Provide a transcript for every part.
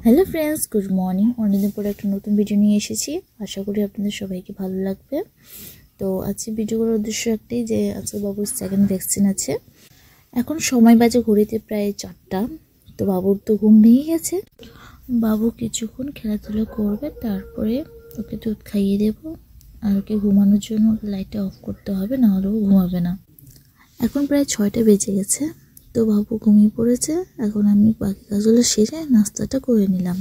Hello friends, good morning. অনেকদিন পরে একটা নতুন ভিডিও নিয়ে এসেছি। আশা করি আপনাদের সবাইকে ভালো লাগবে। তো আজকে ভিডিও করার উদ্দেশ্য একটাই যে আজকে বাবুর সেকেন্ড ভ্যাকসিন আছে। এখন সময় বাজে ঘড়িতে প্রায় 4টা। তো বাবুর তো ঘুম ভেঙে গেছে। বাবু কিছুক্ষণ খেলাধুলা করবে, তারপরে ওকে দুধ খাইয়ে দেবো। আর ওকে ঘুমানোর জন্য লাইটটা অফ করতে হবে, নাহলে ও ঘুমাবে না। এখন প্রায় 6টা বেজে গেছে। তো বাবু ঘুমিয়ে পড়েছে। এখন আমি বাকি কাজগুলো সেরে নাস্তাটা করে নিলাম।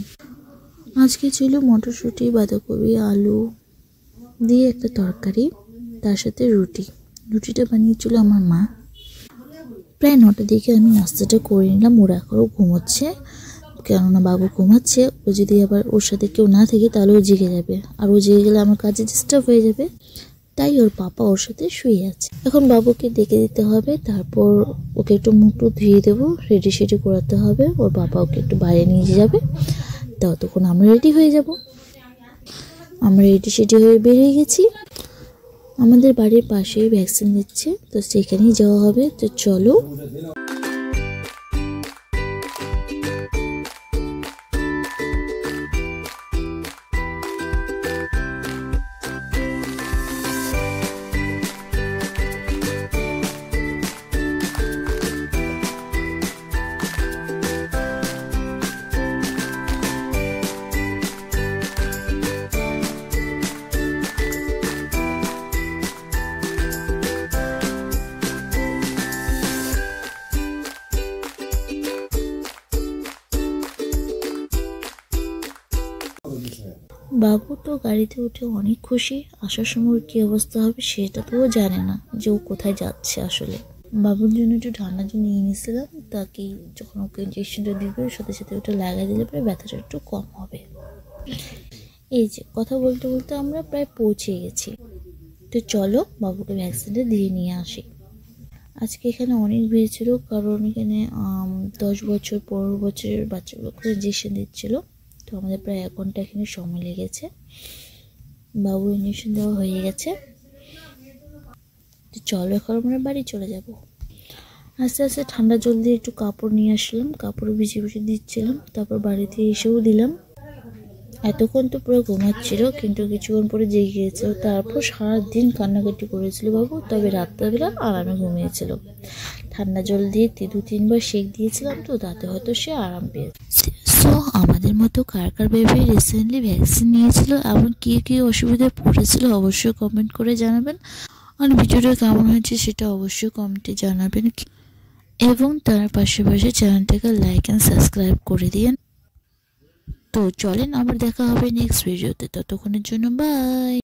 আজকে ছিল মটরশুঁটি, বাঁধাকপি, আলু দিয়ে একটা তরকারি, তার সাথে রুটিটা বানিয়েছিল আমার মা। প্রায় 9টার দিকে আমি নাস্তাটা করে নিলাম। ওরা এখনও ঘুমোচ্ছে, কেননা বাবু ঘুমাচ্ছে। ও যদি আবার ওর সাথে কেউ না থাকে তাহলে ও জেগে যাবে, আর ও জেগে গেলে আমার কাজে ডিস্টার্ব হয়ে যাবে। তাই ওর পাপা ওর সাথে শুয়ে আছে। এখন বাবুকে ডেকে দিতে হবে, তারপর ওকে একটু মুখটু ধুয়ে দেবো, রেডি সেডি করাতে হবে। ওর বাবা ওকে একটু বাইরে নিয়ে যাবে, ততক্ষণ আমরা রেডি হয়ে যাব। আমরা রেডি সেডি হয়ে বেরিয়ে গেছি। আমাদের বাড়ির পাশেই ভ্যাকসিন দিচ্ছে, তো সেখানেই যাওয়া হবে। তো চলো। বাবু তো গাড়িতে উঠে অনেক খুশি। আসার সময় কী অবস্থা হবে সেটা তো ও জানে না, যে ও কোথায় যাচ্ছে আসলে। বাবুর জন্য একটু ঠান্ডার জন্য নিয়ে নিয়েছিলাম, তাকে যখন ওকে ইঞ্জেকশনটা দিবে সাথে সাথে ওটা লাগিয়ে দিলে পরে ব্যথাটা একটু কম হবে। এই যে কথা বলতে বলতে আমরা প্রায় পৌঁছে গেছি। তো চলো বাবুকে ভ্যাকসিনটা দিয়ে নিয়ে আসি। আজকে এখানে অনেক ভিড় ছিল, কারণ এখানে 10 বছর 15 বছরের বাচ্চাগুলোকে ইঞ্জেকশন দিচ্ছিল। তো আমাদের প্রায় 1 ঘন্টা এখানে সময় লেগেছে। বাবুর ইঞ্জেকশন দেওয়া হয়ে গেছে। তো চলো এখন আমরা বাড়ি চলে যাব। আস্তে আস্তে ঠান্ডা জল দিয়ে একটু কাপড় নিয়ে আসলাম, কাপড় ভিজিয়ে ভিজিয়ে দিচ্ছিলাম। তারপর বাড়িতে এসেও দিলাম। এতক্ষণ তো পুরো ঘুমাচ্ছিল, কিন্তু কিছুক্ষণ পরে জেগে গিয়েছিল। তারপর সারাদিন কান্নাকাটি করেছিল বাবু, তবে রাত্রেবেলা আরামে ঘুমিয়েছিল। ঠান্ডা জল দিয়ে 2-3 বার সেঁক দিয়েছিলাম, তো তাতে হয়তো সে আরাম পেয়েছে। সো আমাদের মতো কার কার বেবি রিসেন্টলি ভ্যাকসিন নিয়েছিল এবং কী কী অসুবিধায় পড়েছিল অবশ্যই কমেন্ট করে জানাবেন। আর ভিডিওটা কেমন হয়েছে সেটা অবশ্যই কমেন্টে জানাবেন, এবং তার পাশাপাশি চ্যানেলটাকে লাইক অ্যান্ড সাবস্ক্রাইব করে দিন। তো চলেন আবার দেখা হবে নেক্সট ভিডিওতে। ততক্ষণের জন্য বাই।